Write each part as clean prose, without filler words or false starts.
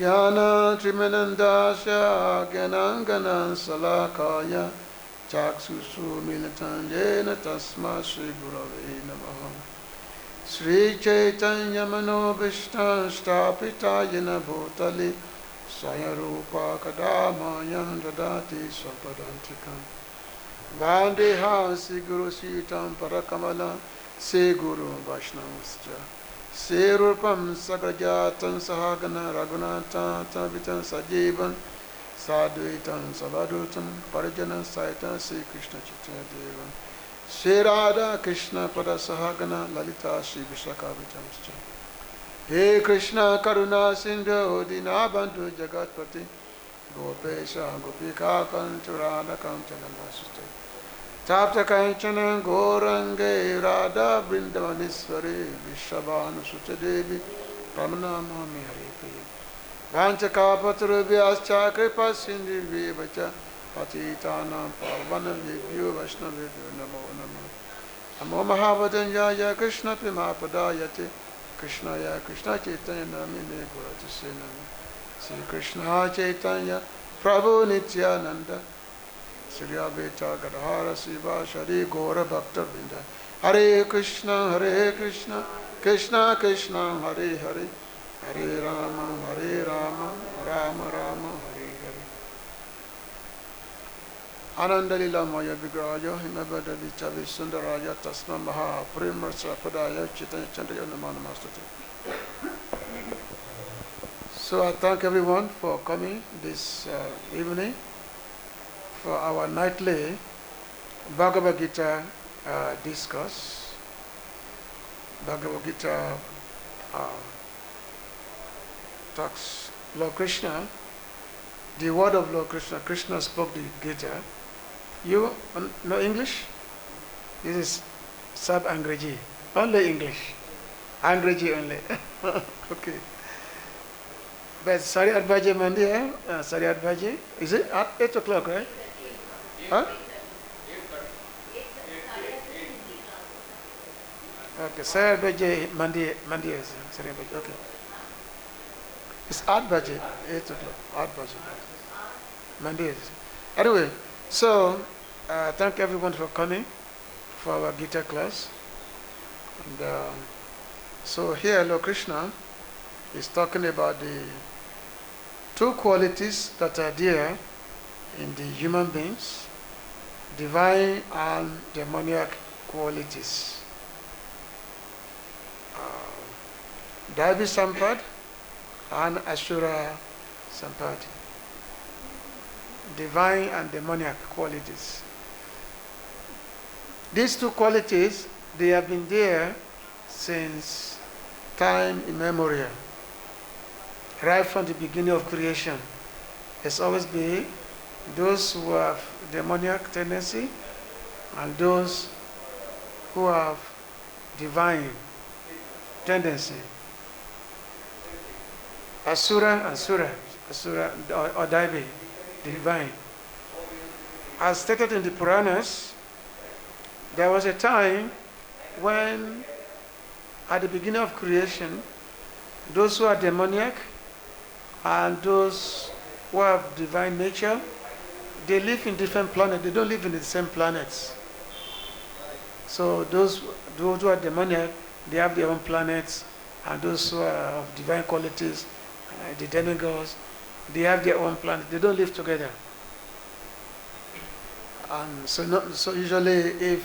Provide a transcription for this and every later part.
Jnana Trimanandasya Gyananganan Salakaya Chaksusu Militanjena Tasma Sri Gurave Namaha Sri Chaitanya Manobhishta Stapita Yena Bhutali Sayarupa Kadamayan Dadati Swapadantikam Vandeha Sri Guru Sitam Parakamala Se Guru Vaishnavascha Se Rupam Sagrajatan Sahagana Raghunatha Tavitan Sajivan Sadhuitan Savadutam Parijana Saitan Sri Kṛṣṇa Chaitanya Devan Sri Radha Kṛṣṇa Pada Sahagana Lalita Sri Vishakhavitamscha He Kṛṣṇa Karuna Sindhu Dinabandhu Jagatpati Gopesha Gopika Kantu Radha Kanchana Vasute Tapta Kanchana Gorange Radha Vrindavaniswari Vishabhanu Sutadevi Pramanamami Haripriya Vanchakapatarubhyascha Kripa Sindhi Vacha Patitanam Pavanavibhyo Vaishnavibhyo Namo Namo Namo Mahavadanyaya Kṛṣṇa Pimapadayate Kṛṣṇaya Kṛṣṇa Chaitanya Namine Gurati Senami Sri Kṛṣṇa Chaitanya Prabhu Nityananda Sri Abhita Gadhara Siva Shari Gora Bhakta Vrinda Hare Kṛṣṇa Kṛṣṇa Kṛṣṇa Hare Hare Hare Rama Rama Rama Hare Hare Ananda Lila Maya Vigraja Himabada Vichavi Sundaraja Tasma Maha Primarsa Padaya Chaitanya Chandaya Namanamastati. So I thank everyone for coming this evening for our nightly Bhagavad Gita discourse. Bhagavad Gita talks Lord Kṛṣṇa, the word of Lord Kṛṣṇa. Kṛṣṇa spoke the Gita. You know English? This is sub Angraji. Only English. Angraji only. Okay. But Sari Advaji Mandi, Sari Advaji, is it at 8 o'clock, right? Huh? Okay, Sari Advaji Mandi is Sari Advaji, okay. It's Advaji, 8 o'clock, Advaji. Mandi is. Anyway, so thank everyone for coming for our Gita class. And so here Lord Kṛṣṇa is talking about the two qualities that are there in the human beings, divine and demoniac qualities. Daivī sampad and āsurī sampad. Divine and demoniac qualities. These two qualities, they have been there since time immemorial. Right from the beginning of creation, there's always been those who have demoniac tendency and those who have divine tendency. Āsurī or daivī, divine. As stated in the Puranas, there was a time when, at the beginning of creation, those who are demoniac and those who have divine nature, they live in different planets. They don't live in the same planets. So those who are demoniac, they have their own planets, and those who are of divine qualities, the demigods, they have their own planet. They don't live together. And so usually if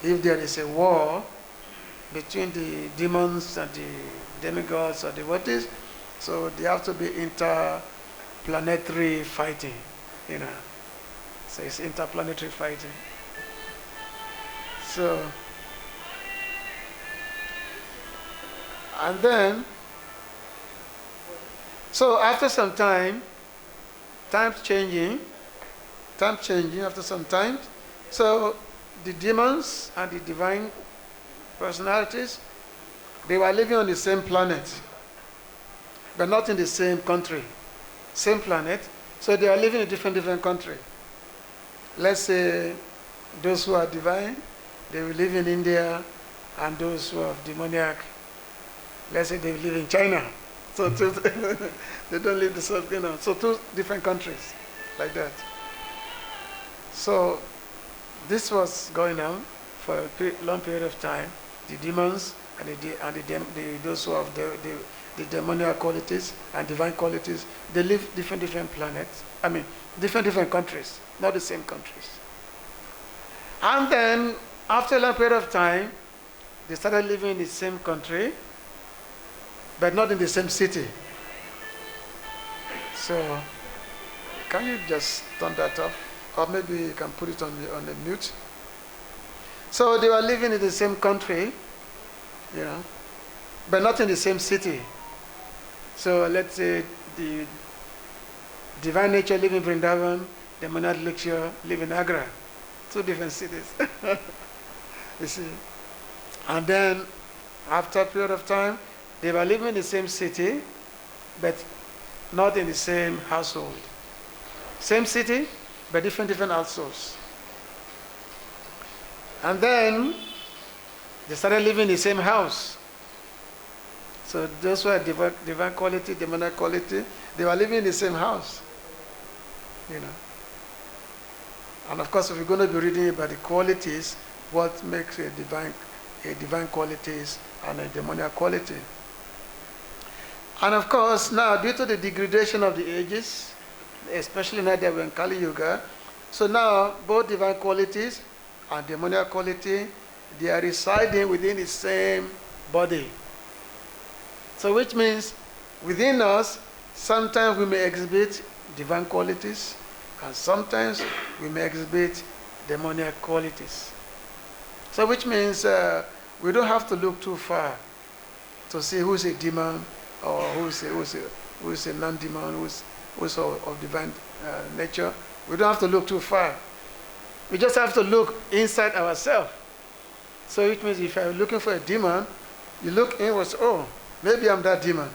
there is a war between the demons and the demigods or the devotees, so they have to be interplanetary fighting, you know. So it's interplanetary fighting. So, and then, so after some time, time's changing after some time, so the demons and the divine personalities, they were living on the same planet, but not in the same country. Same planet, so they are living in different country. Let's say those who are divine, they will live in India, and those who are demoniac, let's say they live in China. So they don't live the same, so two different countries, like that. So this was going on for a long period of time. The demons and those who have the demoniac qualities and divine qualities, they live different planets. I mean, different countries, not the same countries. And then, after a long period of time, they started living in the same country, but not in the same city. So, can you just turn that off? Or maybe you can put it on the mute. So they were living in the same country, but not in the same city. So let's say the divine nature live in Vrindavan, the demoniac nature live in Agra. Two different cities. You see. And then after a period of time, they were living in the same city, but not in the same household. Same city, but different households. And then they started living in the same house. So those were divine quality, demoniac quality, they were living in the same house. And of course, if we're going to be reading about the qualities, what makes a divine qualities and a demoniac quality. And of course, now due to the degradation of the ages, especially now that we're in Kali Yuga, so now both divine qualities and demoniac quality, they are residing within the same body. So which means within us, sometimes we may exhibit divine qualities, and sometimes we may exhibit demoniac qualities. So which means we don't have to look too far to see who's a demon or who's a non-demon, who's of divine nature. We don't have to look too far. We just have to look inside ourselves. So it means if you're looking for a demon, you look inwards, oh, maybe I'm that demon.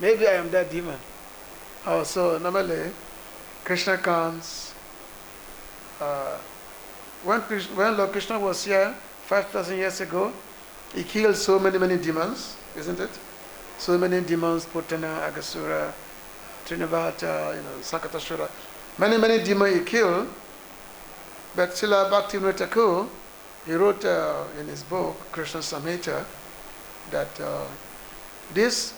Maybe I am that demon. Oh, so normally, Kṛṣṇa comes. When Lord Kṛṣṇa was here 5,000 years ago, he killed so many demons, isn't it? So many demons, Putana, Agasura, Trinivata, Sankatashura. Many demons he killed. But Srila Bhaktivinoda Thakur, he wrote in his book, Kṛṣṇa Samhita, that these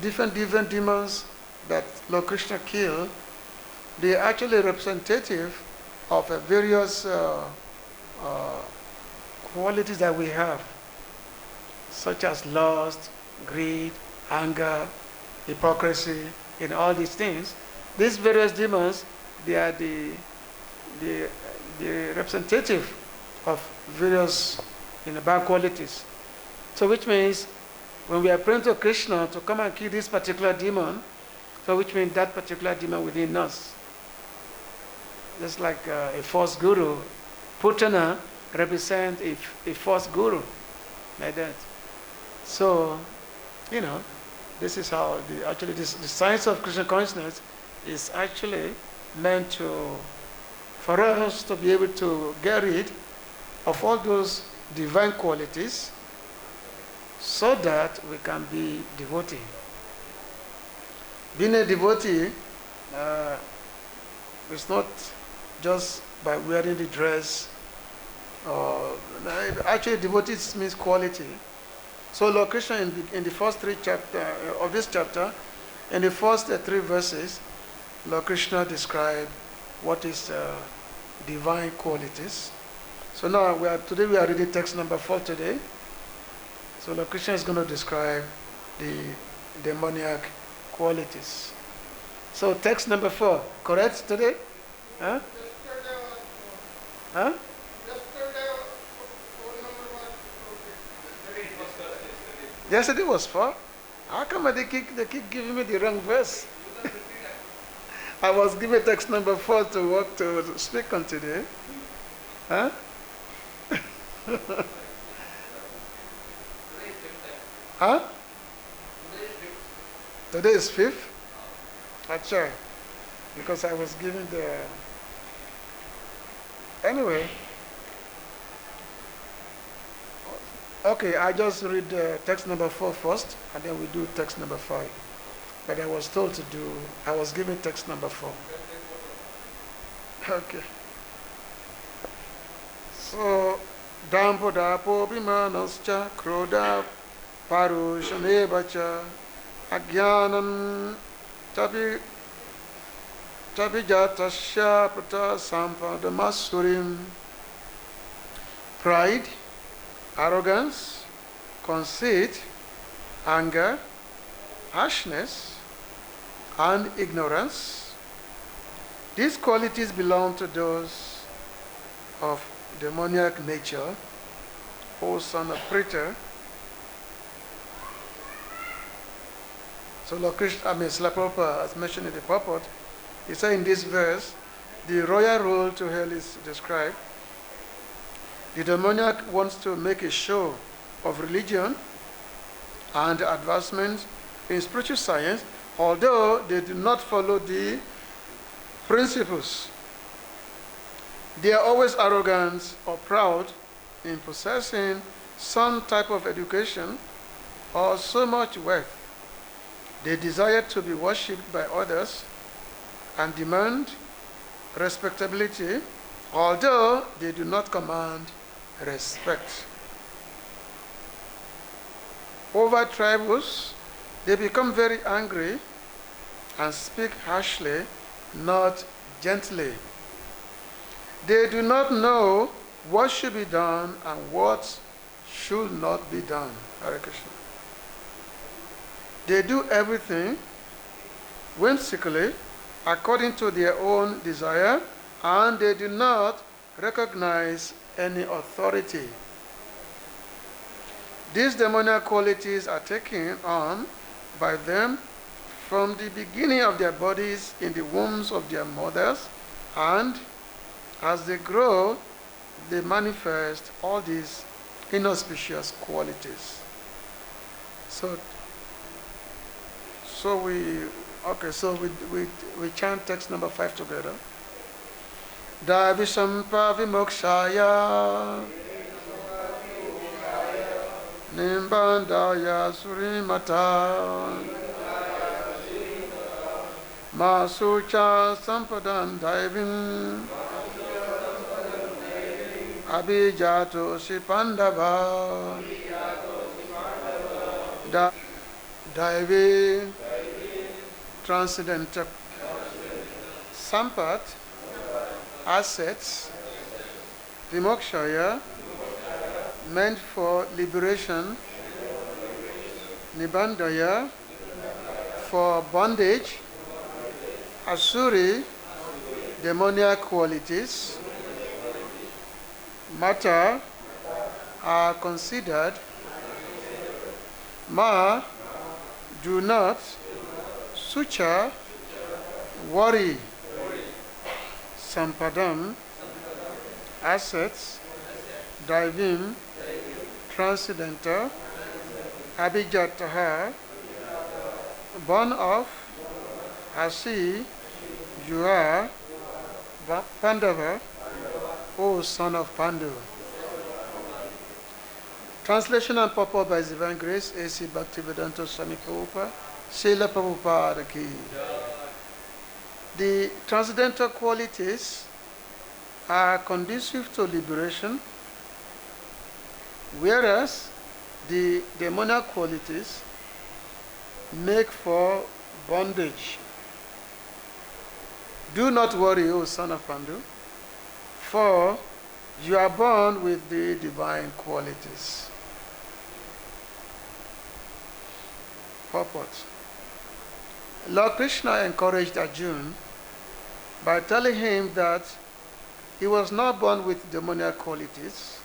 different demons that Lord Kṛṣṇa killed, they are actually representative of various qualities that we have, such as lust, greed, anger, hypocrisy, all these things. These various demons, they are the representative of various bad qualities. So which means when we are praying to Kṛṣṇa to come and kill this particular demon, so which means that particular demon within us. Just like a false guru, Putana represents a false guru, like that. So, this is how the science of Krishna consciousness is actually meant for us to be able to get rid of all those divine qualities so that we can be devotee. Being a devotee is not just by wearing the dress. Actually, devotee means quality. So Lord Kṛṣṇa in the first three chapters of this chapter, in the first three verses, Lord Kṛṣṇa described what is divine qualities. So now today we are reading text number 4 today. So Lord Kṛṣṇa is going to describe the demoniac qualities. So text number 4, correct today? Huh? Huh? Yesterday was 4. How come they keep giving me the wrong verse? I was given text number 4 to speak on today. Huh? Huh? Today is 5th? Achha. Because I was given the... Anyway. Okay, I just read text number 4 first, and then we do text number 5. But I was told to do, I was given text number 4. Okay. So, Dampodapo Bhimanascha Kroda Parushanevacha Agyanam Abhijatasya Prata Sampadam āsurīm. Pride, arrogance, conceit, anger, harshness, and ignorance. These qualities belong to those of demoniac nature, O son of Pṛtha. So Lord Kṛṣṇa, Srila Prabhupada, as mentioned in the Purport, he said in this verse, the royal road to hell is described. The demoniac wants to make a show of religion and advancement in spiritual science, although they do not follow the principles. They are always arrogant or proud in possessing some type of education or so much wealth. They desire to be worshipped by others and demand respectability, although they do not command respect. Over tribals, they become very angry and speak harshly, not gently. They do not know what should be done and what should not be done. Hare Krishna. They do everything whimsically according to their own desire, and they do not recognize any authority. These demoniac qualities are taken on by them from the beginning of their bodies in the wombs of their mothers, and as they grow, they manifest all these inauspicious qualities. So we chant text number 5 together. Daivī vimokṣāya nibandhāyāsurī matā māsūcā sampadam daivīm abhijāto pāṇḍava daivī transcendental sampat assets vimokṣāya meant for liberation, nibandhāya for bondage, āsurī demoniac qualities, matā are considered, do not, śucaḥ worry, sampadam assets, daivīm transcendental, abhijātaḥ born of, āsurī you are, Pāṇḍava, O son of Pāṇḍu. Translation and purport by His Divine Grace, A.C. Bhaktivedanta Swami Prabhupada, Srila Prabhupada ki. The transcendental qualities are conducive to liberation, whereas the demoniac qualities make for bondage. Do not worry, O son of Pāṇḍu, for you are born with the divine qualities. Purport. Lord Kṛṣṇa encouraged Arjuna by telling him that he was not born with demoniac qualities.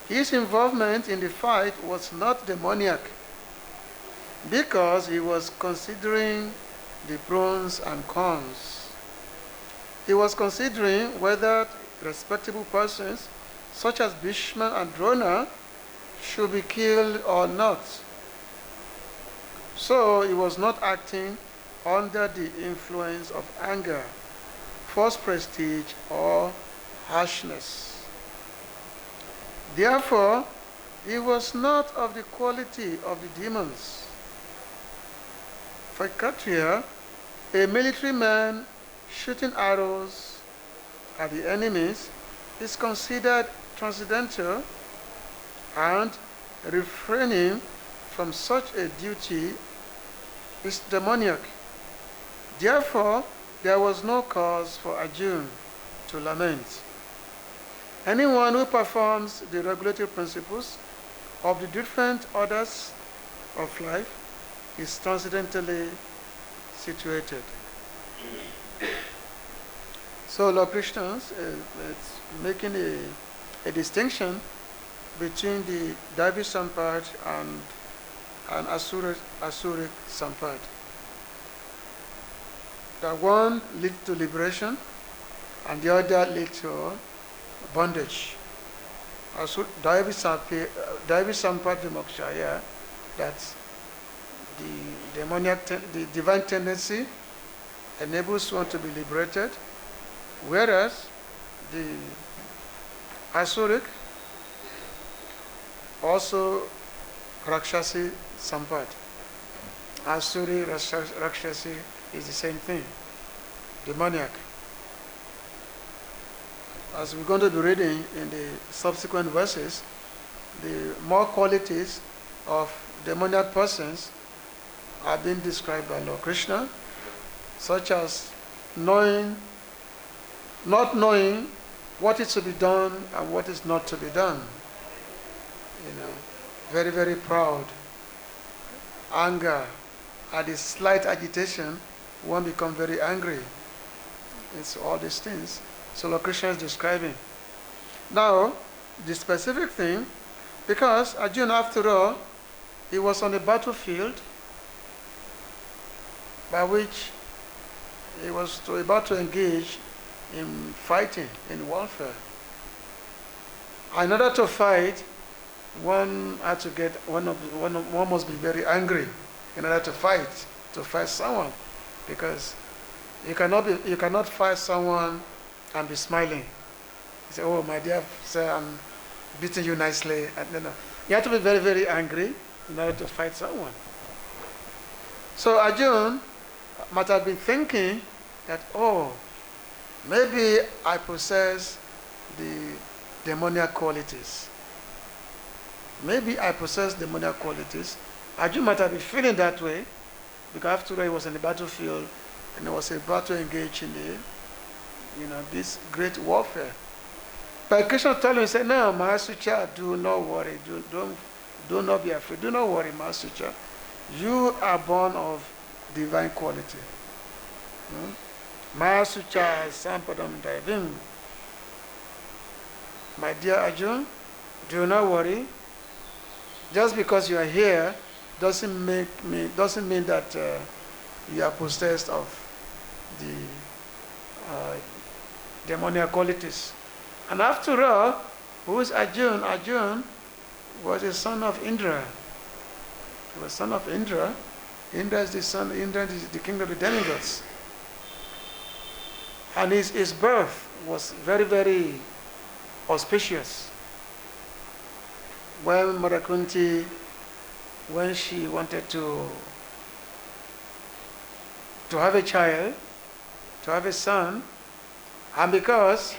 His involvement in the fight was not demoniac because he was considering the pros and cons. He was considering whether respectable persons such as Bhīṣma and Droṇa should be killed or not. So he was not acting under the influence of anger, false prestige, or harshness. Therefore, he was not of the quality of the demons. For kṣatriya, a military man shooting arrows at the enemies is considered transcendental, and refraining from such a duty is demoniac. Therefore, there was no cause for Arjuna to lament. Anyone who performs the regulatory principles of the different orders of life is transcendentally situated. So Lord Kṛṣṇa is making a distinction between the daivī sampad and āsurī sampad. The one leads to liberation and the other leads to bondage. Daivī sampad vimokṣāya, that's the demoniac, the divine tendency enables one to be liberated, whereas the āsurī also rakshasi sampad. Āsurī, rakshasi is the same thing, demoniac. As we're going to be reading in the subsequent verses, the more qualities of demoniac persons are being described by Lord Kṛṣṇa, such as not knowing what is to be done and what is not to be done. Very, very proud, anger, at a slight agitation, one becomes very angry. It's all these things. So Lord Kṛṣṇa is describing. Now, the specific thing, because Arjuna, after all, he was on the battlefield by which he was about to engage in fighting, in warfare. In order to fight, one had to get one must be very angry in order to fight someone, because you cannot fight someone and be smiling. You say, "Oh, my dear sir, I'm beating you nicely." No. You have to be very, very angry in order to fight someone. So Arjuna might have been thinking that, oh, maybe I possess the demoniac qualities. Maybe I possess demoniac qualities. Arjuna might have been feeling that way, because after all, he was in the battlefield and he was about to engage in this great warfare. But Kṛṣṇa told him, he said, "No, śucaḥ, do not worry. Do not be afraid. Do not worry, śucaḥ. You are born of divine quality. śucaḥ, sampadam, daivīm. My dear Arjuna, do not worry. Just because you are here doesn't mean that you are possessed of the demoniac qualities." And after all, who is Arjuna? Arjuna was a son of Indra. He was son of Indra. Indra is the king of the demigods. And his birth was very, very auspicious. When Mother Kunti, when she wanted to have a child, to have a son, and because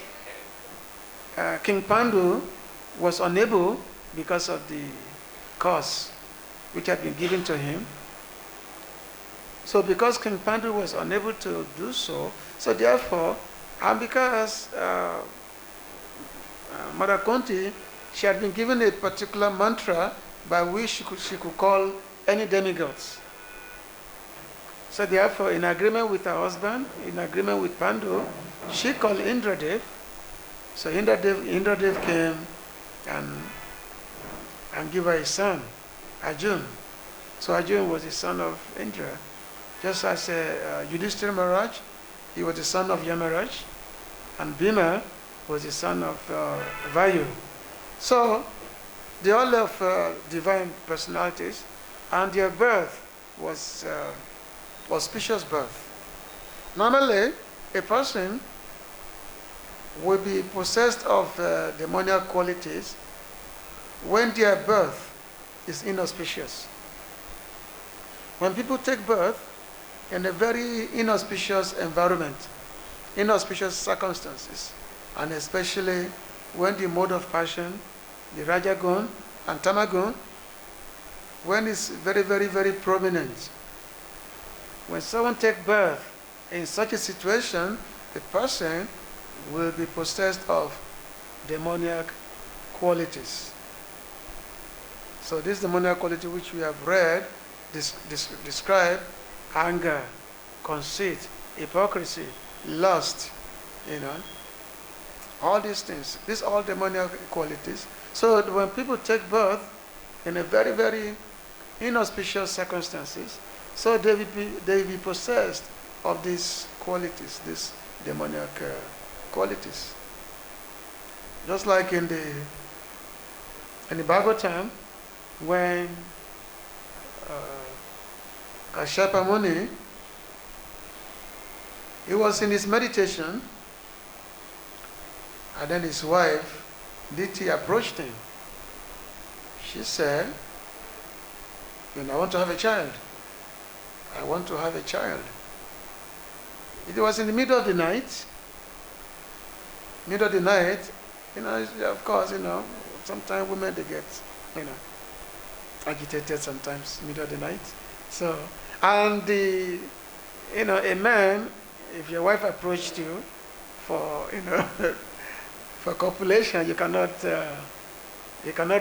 King Pāṇḍu was unable, because of the curse which had been given to him. So because King Pāṇḍu was unable to do so, so therefore, and because Mother Kunti, she had been given a particular mantra by which she could call any demigods. So therefore, in agreement with her husband, in agreement with Pāṇḍu, she called Indradev. So Indradev came and gave her a son, Arjuna. So Arjuna was the son of Indra. Just as Yudhishthira Maharaj, he was the son of Yamaraj, and Bhīma was the son of Vayu. So they all have divine personalities, and their birth was auspicious birth. Normally, a person will be possessed of demoniac qualities when their birth is inauspicious. When people take birth in a very inauspicious environment, inauspicious circumstances, and especially when the mode of passion, the rajagun and tamagun, when it's very, very, very prominent. When someone takes birth in such a situation, the person will be possessed of demoniac qualities. So this demoniac quality which we have read describe anger, conceit, hypocrisy, lust, all these things. These are all demoniac qualities. So when people take birth in a very, very inauspicious circumstances, so they will be possessed of these qualities, these demoniac qualities. Just like in the Bhagavatam, when Kashyapa Muni, he was in his meditation, and then his wife, Diti, approached him. She said, I want to have a child. I want to have a child. It was in the middle of the night. Of course, sometimes women, they get, agitated sometimes, middle of the night. So, and a man, if your wife approached you for, for copulation, you cannot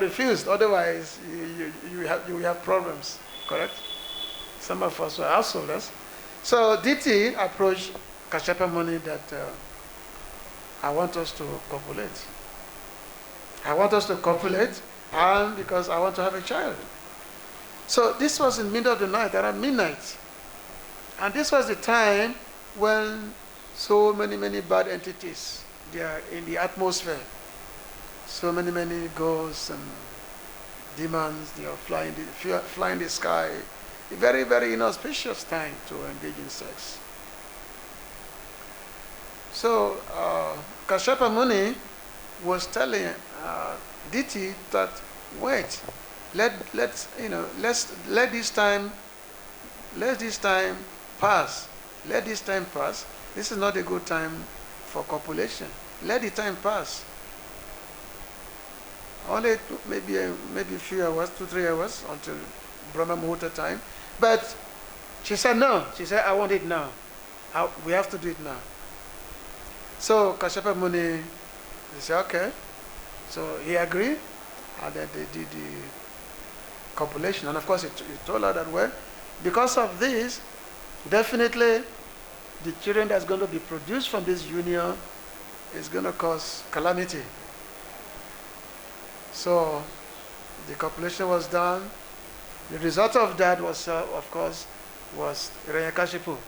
refuse. Otherwise, you will have problems. Correct? Some of us are householders. So Diti approached Kashyapa Muni that I want us to copulate. I want us to copulate, and because I want to have a child. So this was in the middle of the night, around midnight. And this was the time when so many bad entities, they are in the atmosphere. So many ghosts and demons, they are flying the sky. A very, very inauspicious time to engage in sex. So Kashyapa Muni was telling Diti that, wait, let this time pass. Let this time pass. This is not a good time for copulation. Let the time pass. Only maybe a few hours, 2-3 hours until Brahma Muhurta time. But she said no. She said, I want it now. We have to do it now. So Kashyapa Muni, he said, okay. So he agreed, and then they did the copulation. And of course, he told her that, well, because of this, definitely the children that's going to be produced from this union is going to cause calamity. So the copulation was done. The result of that was, of course, was Hiranyakashipu,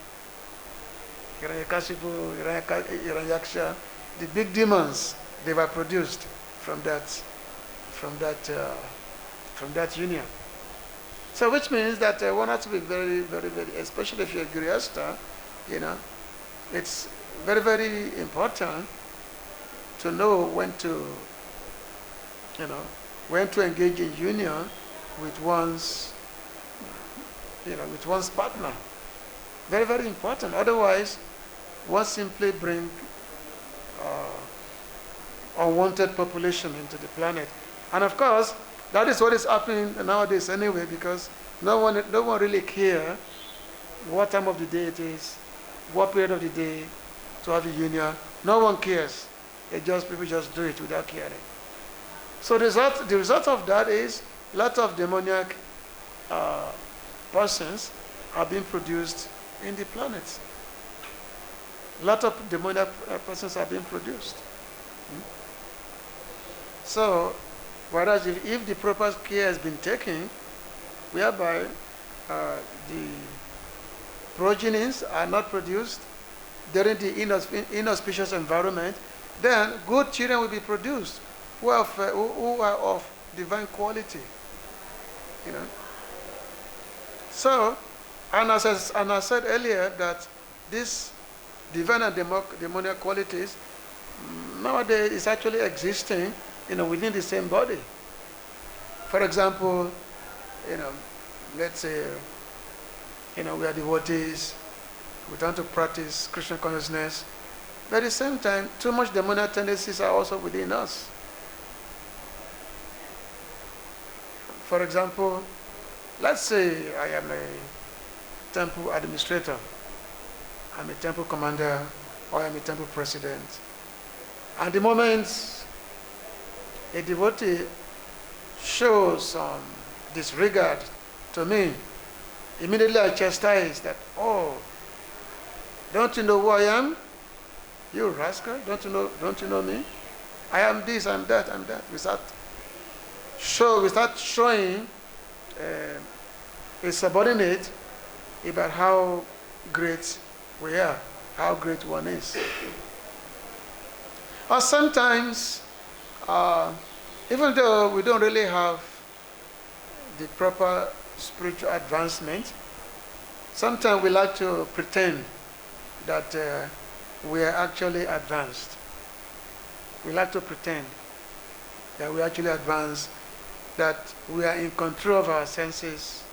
Hiranyaksha, the big demons, they were produced from that union. So which means that one has to be very, very, very, especially if you're a Grihastha, it's very, very important to know when to engage in union with one's partner. Very, very important. Otherwise, one simply bring unwanted population into the planet. And of course, that is what is happening nowadays anyway, because no one really cares what time of the day it is, what period of the day to have a union. No one cares. People just do it without caring. So the result of that is a lot of demoniac persons are being produced in the planet. A lot of demoniac persons are being produced. So, whereas if the proper care has been taken, whereby the progenies are not produced during the inauspicious environment, then good children will be produced who are of divine quality. So, and as I said earlier, that these divine and demoniac qualities nowadays is actually existing, within the same body. For example, let's say, we are devotees, we try to practice Krishna consciousness, but at the same time, too much demoniac tendencies are also within us. For example, let's say I am a temple administrator, I'm a temple commander, or I'm a temple president. And the moment a devotee shows some disregard to me, immediately I chastise that, oh, don't you know who I am? You rascal, don't you know me? I am this, I'm that, I'm that. We start showing a subordinate about how great we are, how great one is. Or sometimes, even though we don't really have the proper spiritual advancement, sometimes we like to pretend that we are actually advanced. We like to pretend that we actually advanced, that we are in control of our senses,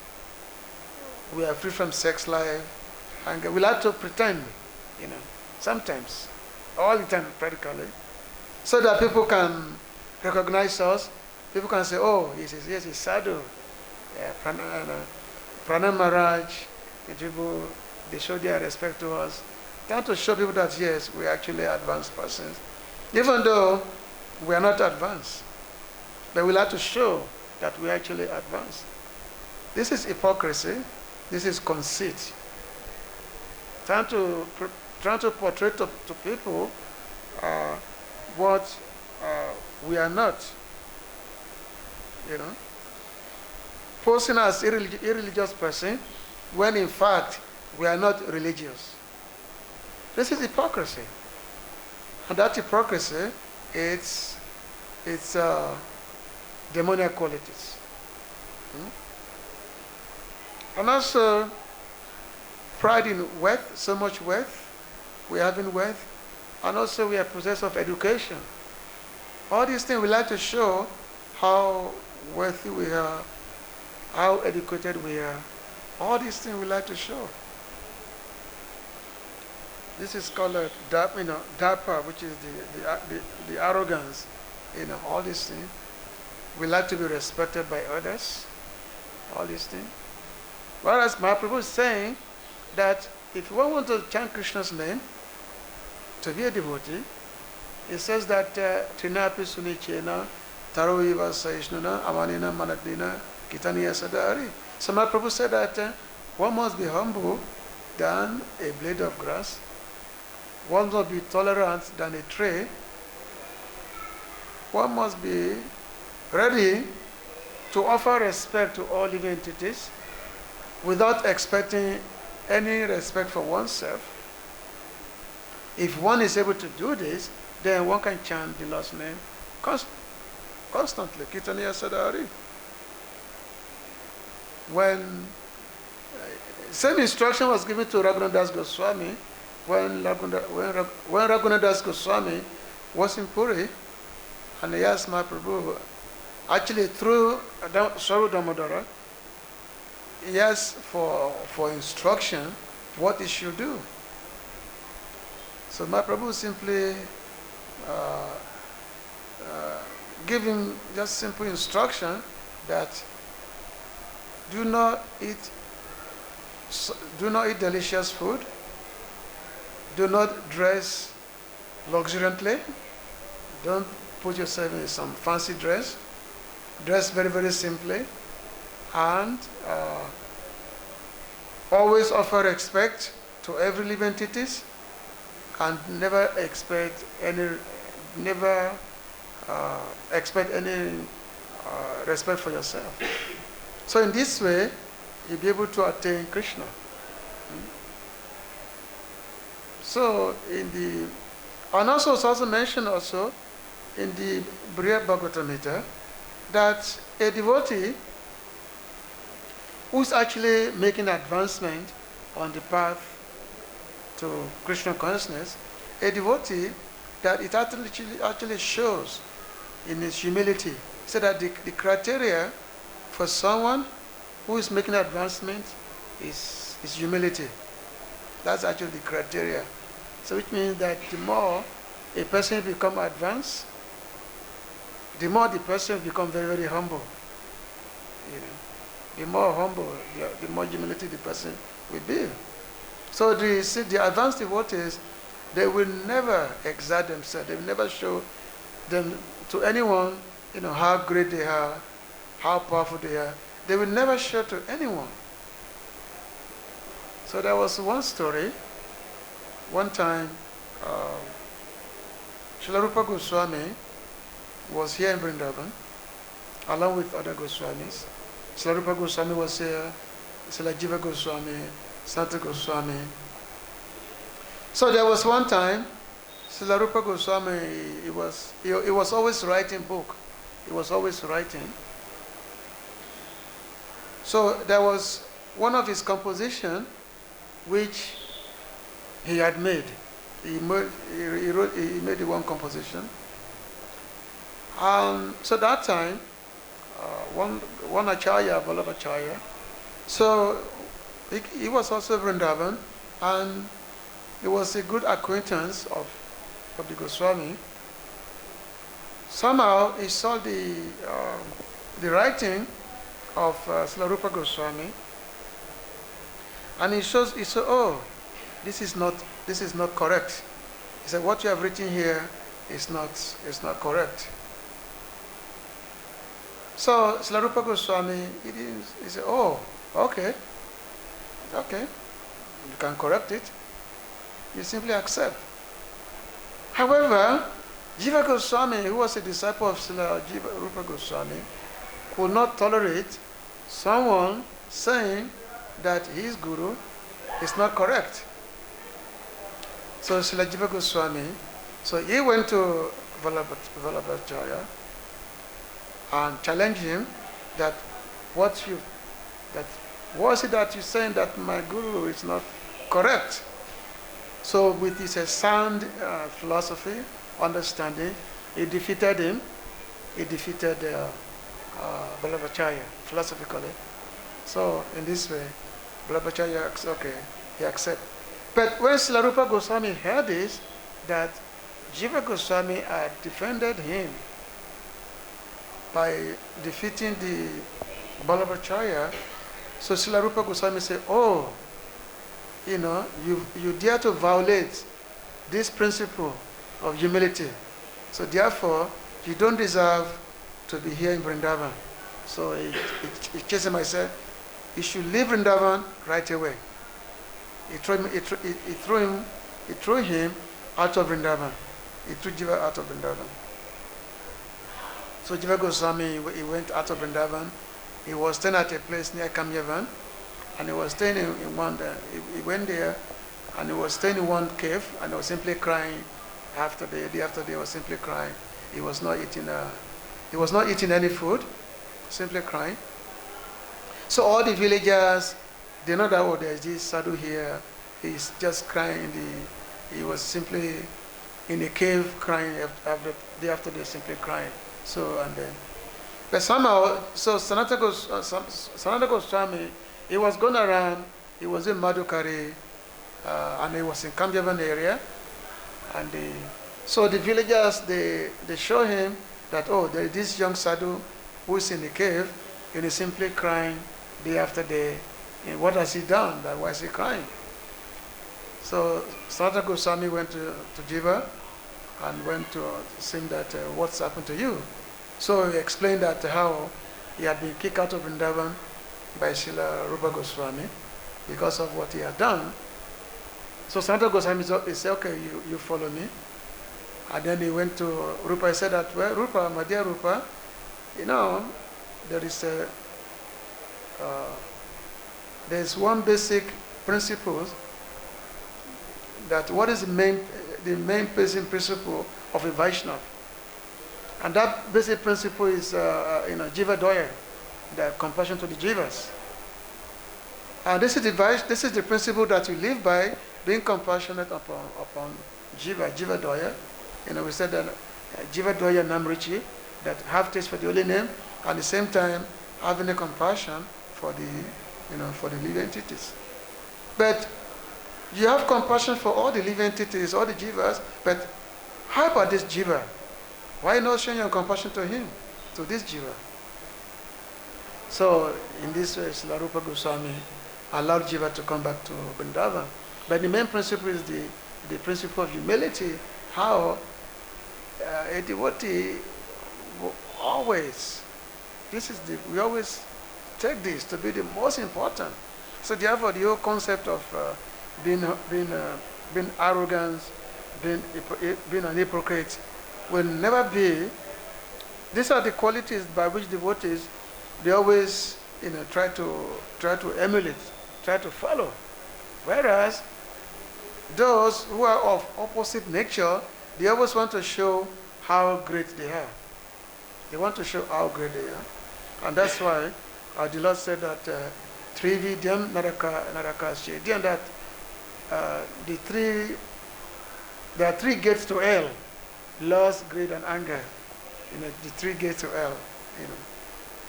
we are free from sex life, and we like to pretend, sometimes, all the time practically, so that people can recognize us. People can say, oh, yes, he's sadhu, Pranam Maharaj, and people, they show their respect to us. Trying to show people that, yes, we are actually advanced persons, even though we are not advanced. But we like to show that we are actually advanced. This is hypocrisy. This is conceit. Trying to portray to people what we are not. Posing as irreligious person when in fact we are not religious. This is hypocrisy. And that hypocrisy, it's demoniac qualities. And also pride in wealth, so much wealth, we are having wealth, and also we are possessed of education. All these things we like to show how wealthy we are, how educated we are. All these things we like to show. This is called dapa, which is the arrogance. All these things. We like to be respected by others. All these things. Whereas Mahaprabhu is saying that if one wants to chant Krishna's name, to be a devotee, it says that Trinapi Sunichena, Taroiva Saishnuna, Amanina Manadina, Kitaniya Sadari. So Mahaprabhu said that one must be humble than a blade of grass. One must be tolerant than a tree. One must be ready to offer respect to all living entities without expecting any respect for oneself. If one is able to do this, then one can chant the Lord's name constantly. Kitaniya Sadari. When same instruction was given to Raghunath Das Goswami, when Raghunath Das Goswami was in Puri, and he asked Mahaprabhu, actually through Swarup Damodara, he asked for instruction what he should do. So Mahaprabhu simply gave him just simple instruction that do not eat delicious food, do not dress luxuriantly, don't put yourself in some fancy dress, dress very, very simply, and always offer respect to every living entities, and never expect any respect for yourself. So in this way, you'll be able to attain Krishna. So and also it's also mentioned also in the Brihad Bhagavatamrita that a devotee who's actually making advancement on the path to Krishna consciousness, a devotee that it actually shows in his humility, so that the criteria for someone who is making advancement is humility. That's actually the criteria. So which means that the more a person becomes advanced, the more the person becomes very, very humble. You know, the more humble, the more humility the person will be. So the advanced devotees, they will never exalt themselves. They will never show them to anyone, how great they are, how powerful they are. They will never show to anyone. So there was one story. One time, Srila Rupa Goswami was here in Vrindavan, along with other Goswamis. Srila Rupa Goswami was here, Srila Jiva Goswami, Santa Goswami. So there was one time, Srila Rupa Goswami, he was always writing book. He was always writing. So there was one of his composition which he had made. He made one composition. So that time, one Acharya, Vallabhacharya, so he was also Vrindavan, and he was a good acquaintance of the Goswami. Somehow he saw the writing of Srila Rupa Goswami, and he said, oh, this is not correct. He said, what you have written here is not correct. So Srila Rupa Goswami, he said, oh, okay, you can correct it. You simply accept. However, Jiva Goswami, who was a disciple of Srila Rupa Goswami, could not tolerate someone saying that his guru is not correct. So Srila Jiva Goswami, so he went to Vallabhacharya and challenged him that what is it that you're saying that my guru is not correct? So with his sound philosophy, understanding, he defeated him. He defeated Vallabhacharya philosophically. So in this way, Vallabhacharya, okay, he accepted. But when Srila Rupa Goswami heard this, that Jiva Goswami had defended him by defeating the Vallabhacharya, so Srila Rupa Goswami said, oh, you dare to violate this principle of humility. So therefore, you don't deserve to be here in Vrindavan. So he chased him. I said, you should leave Vrindavan right away. He threw him out of Vrindavan. He threw Jiva out of Vrindavan. So Jiva Goswami, he went out of Vrindavan. He was staying at a place near Kamyavan, and he was staying in one. He went there, and he was staying in one cave, and he was simply crying. Day after day, he was simply crying. He was not eating. He was not eating any food, simply crying. So all the villagers, they know that, oh, there's this sadhu here. He's just crying. He was simply in a cave crying day after day, simply crying. So and then, but somehow, so Sanatana Goswami, he was going around. He was in Madhukari, and he was in Kamyavan area, and so the villagers they show him that, oh, there is this young sadhu who is in the cave, and he's simply crying day after day. And what has he done? Why is he crying? So Sanatana Goswami went to Jiva and went to sing that, what's happened to you? So he explained that how he had been kicked out of Vrindavan by Srila Rupa Goswami because of what he had done. So Sanatana Goswami said, okay, you follow me. And then he went to Rupa. He said that, well, Rupa, my dear Rupa, there's one basic principle, that what is the main basic principle of a Vaishnava. And that basic principle is Jiva Doya, the compassion to the Jivas. And this is the principle that we live by, being compassionate upon Jiva Doya. We said that Jiva Doya Namrichi, that have taste for the holy name, at the same time having a compassion for the, for the living entities. But you have compassion for all the living entities, all the jivas, but how about this jiva? Why not showing your compassion to him, to this jiva? So, in this way, Srila Rupa Goswami allowed jiva to come back to Vrindavan. But the main principle is the principle of humility, how a devotee always, we always take this to be the most important. So therefore, the whole concept of being arrogant, being an hypocrite, will never be. These are the qualities by which devotees, they always try to emulate, try to follow. Whereas those who are of opposite nature, they always want to show how great they are. They want to show how great they are. And that's why the Lord said that Trividhyam Narakasya, that there are three gates to hell: lust, greed, and anger. The three gates to hell.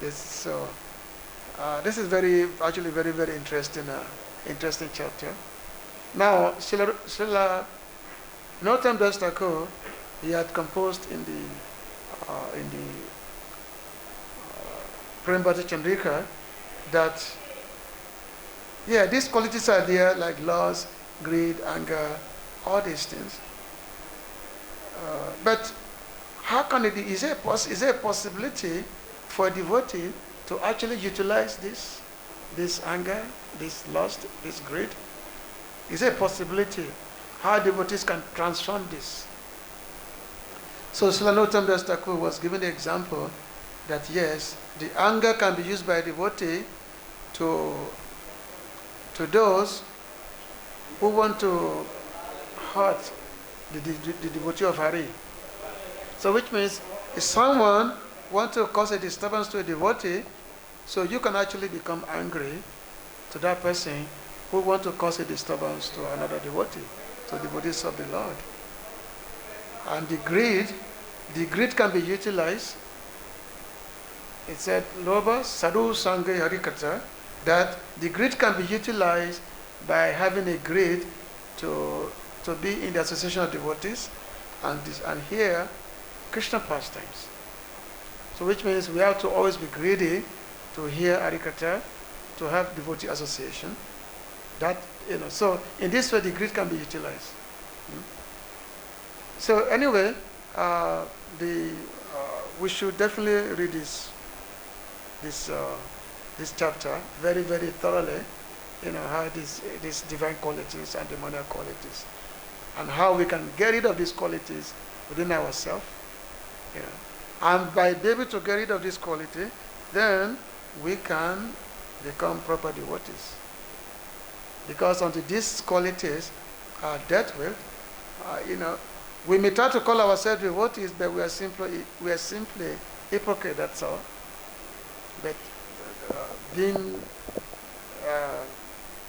This is actually very, very interesting chapter. Now, Srila Narottam Das Thakur, he had composed in the Prem Bhakti Chandrika that, these qualities are there, like lust, greed, anger, all these things. But how can it be? Is there a possibility for a devotee to actually utilize this anger, this lust, this greed? Is there a possibility how devotees can transform this? So Srila Narottam Das Thakur was given the example that yes, the anger can be used by a devotee to those who want to hurt the devotee of Hari. So which means if someone wants to cause a disturbance to a devotee, so you can actually become angry to that person who wants to cause a disturbance to another devotee, to devotees of the Lord. And the greed can be utilized. It said, Loba Sadhu Sangha Harikata, that the greed can be utilized by having a greed to be in the association of devotees and here Krishna pastimes. So which means we have to always be greedy to hear Harikata, to have devotee association. That so in this way the greed can be utilized. So anyway, we should definitely read this chapter very, very thoroughly. How these divine qualities and demoniac qualities, and how we can get rid of these qualities within ourselves. And by being able to get rid of this quality, then we can become proper devotees. Because until these qualities are dealt with, we may try to call ourselves devotees, but we are simply hypocrite. That's all. But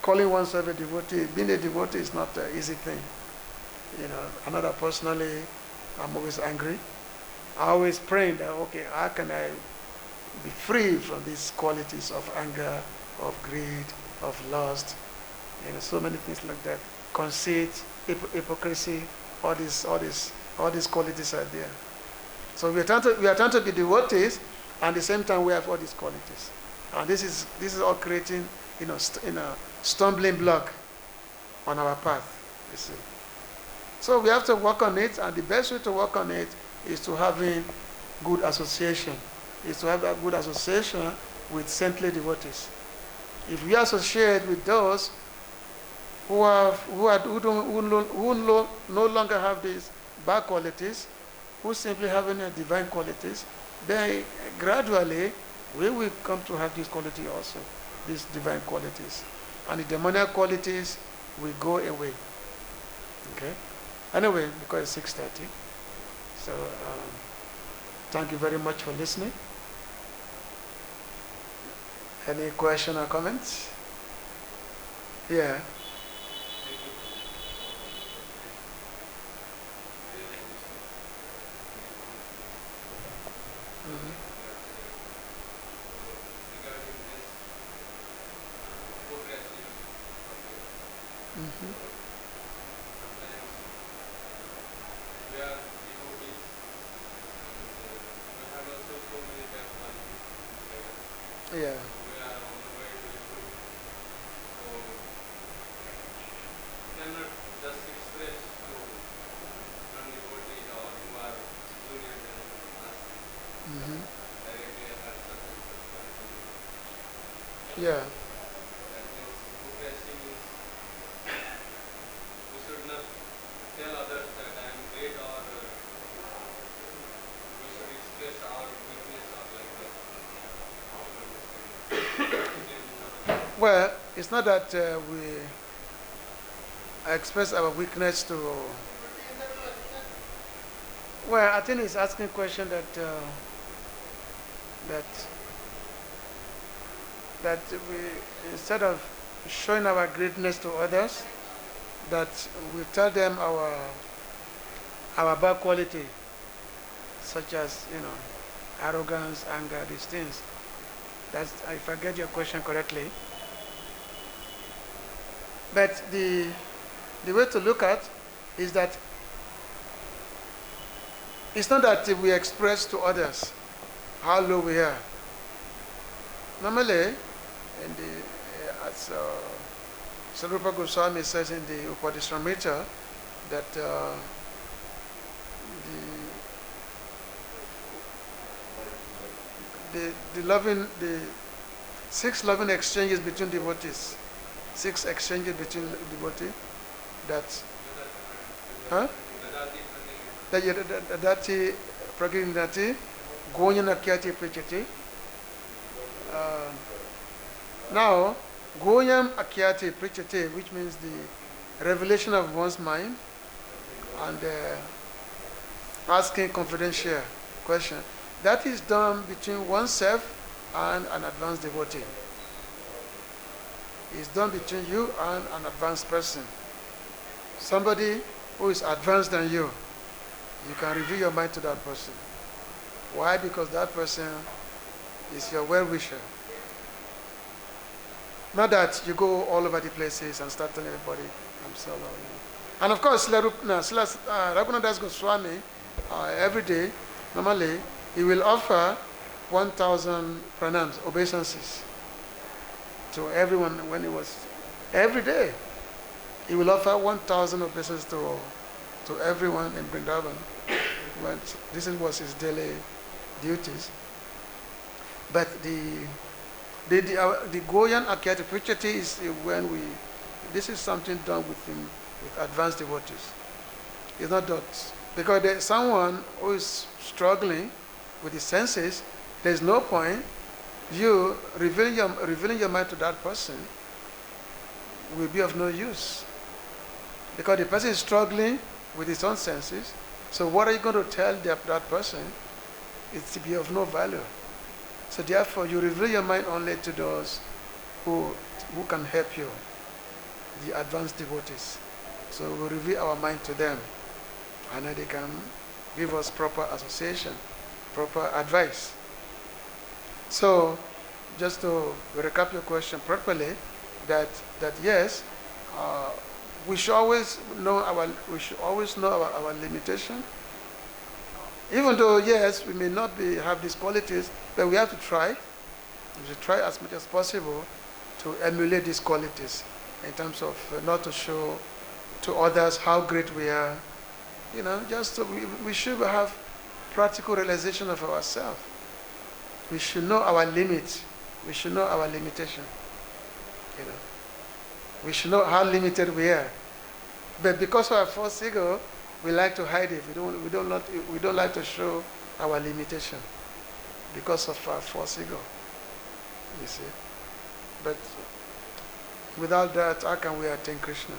calling oneself a devotee, being a devotee is not an easy thing. Another personally, I'm always angry. I always praying that, okay, how can I be free from these qualities of anger, of greed, of lust, so many things like that. Conceit, hypocrisy, all these qualities are there. So we are trying to be devotees, and at the same time we have all these qualities. And this is all creating, a stumbling block on our path, you see. So we have to work on it, and the best way to work on it is to having good association. Is to have a good association with saintly devotees. If we associate with those who no longer have these bad qualities, who simply have any divine qualities, then gradually we will come to have this quality also, these divine qualities. And the demoniac qualities will go away. Okay? Anyway, because it's 6:30. So thank you very much for listening. Any question or comments? Yeah. we are devotees, and we have also so many bad qualities. Yeah. We are on the way to improve. So we cannot just express to non-devotees or who are junior than us Mm-hmm. directly at harshness. Yeah. That means hypocrisy means we should not tell others that I am great, or we should express our weakness or like that. Well, it's not that we express our weakness to. Well, I think he's asking a question that we, instead of showing our greatness to others, that we tell them our bad quality, such as arrogance, anger, these things. That's, if I get your question correctly. But the way to look at is that it's not that we express to others how low we are. Normally, in the as Sarupa Goswami says in the Upadishramrita, that the 6 loving exchanges between devotees, 6 exchanges between devotees, that Dati Praginati, Gonyana Kyati Prichati. Now, Goyam Akyati Prichate, which means the revelation of one's mind, and asking confidential question, that is done between oneself and an advanced devotee. It's done between you and an advanced person. Somebody who is advanced than you can reveal your mind to that person. Why? Because that person is your well-wisher. Not that you go all over the places and start telling everybody, I'm so low. And of course, Raghunadas Goswami, every day, normally, he will offer 1,000 pranams, obeisances, to everyone when he was, every day. He will offer 1,000 obeisances to everyone in Vrindavan. This was his daily duties. But the Goyan Akyati Prichati is when this is something done with advanced devotees. It's not done. Because there's someone who is struggling with his senses, there's no point you revealing your mind to that person will be of no use. Because the person is struggling with his own senses, so what are you going to tell that person? It's to be of no value. So therefore, you reveal your mind only to those who can help you, the advanced devotees. So we reveal our mind to them, and then they can give us proper association, proper advice. So, just to recap your question properly, that yes, we should always know our limitation. Even though yes, we may not have these qualities, but we have to try. We should try as much as possible to emulate these qualities in terms of not to show to others how great we are. We should have practical realization of ourselves. We should know our limits. We should know our limitation. We should know how limited we are. But because of our false ego, we like to hide it. We don't like to show our limitation because of our false ego. You see. But without that, how can we attain Kṛṣṇa?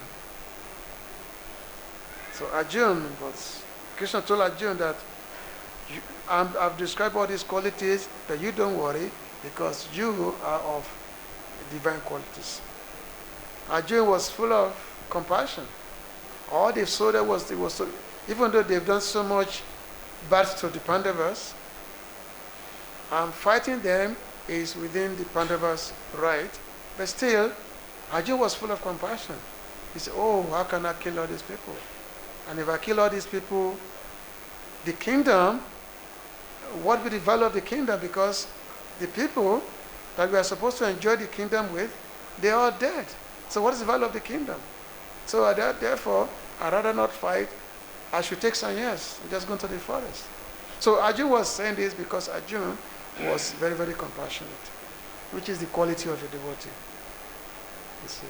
So Kṛṣṇa told Arjuna that I've described all these qualities, but you don't worry because you are of divine qualities. Arjuna was full of compassion. All they saw there was even though they've done so much bad to the Pāṇḍavas, fighting them is within the Pāṇḍavas' right, but still, Arjuna was full of compassion. He said, oh, how can I kill all these people? And if I kill all these people, the kingdom, what will the value of the kingdom? Because the people that we are supposed to enjoy the kingdom with, they are dead. So what is the value of the kingdom? So therefore, I'd rather not fight. I should take some years and just go into the forest. So Arjuna was saying this because Arjuna was very, very compassionate, which is the quality of a devotee. You see.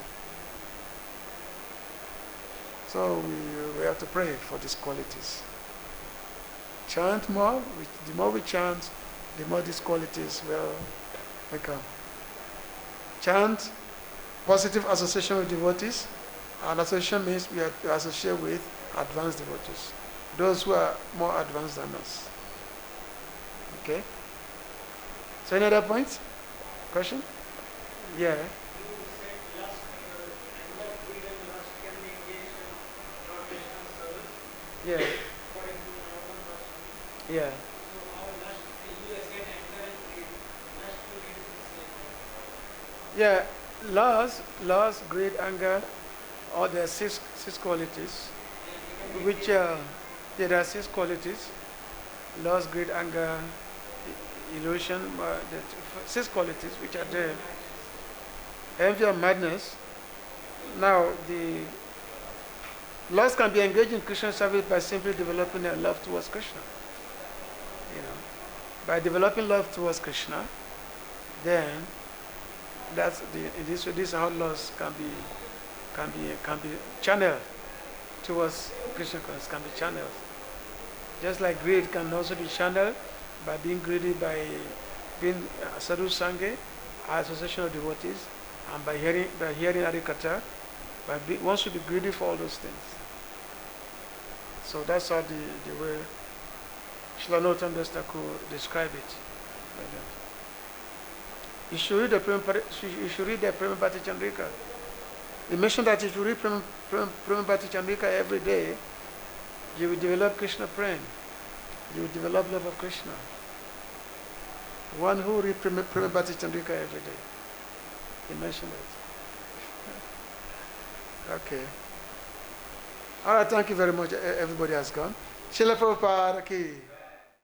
So we have to pray for these qualities. Chant more. The more we chant, the more these qualities will become. Chant positive association with devotees. And association means we have to associate with advanced devotees, those who are more advanced than us. Okay? So any other points? Question? Yeah. Yeah. Yeah. Yeah. Loss, greed, anger, all the six qualities, which there are six qualities: loss, greed, anger, illusion. The six qualities which are there. Envy and madness. Now the loss can be engaged in Krishna service by simply developing a love towards Krishna. You know, by developing love towards Krishna, then that's this is how loss can be channeled towards Krishna consciousness, can be channeled. Just like greed can also be channeled by being greedy, by being sadhu sangha, association of devotees, and by hearing Harikatha. One should be greedy for all those things. So that's how the way Srila Narottam Thakur describe it. Like that. You should read the Prema Bhakti Chandrika. He mentioned that if you read Prema Bhakti Chandrika every day, you will develop Krishna prema. You will develop love of Krishna. One who read Prema Bhakti Chandrika every day. He mentioned it. Okay. All right, thank you very much. Everybody has gone. Srila Prabhupada ki.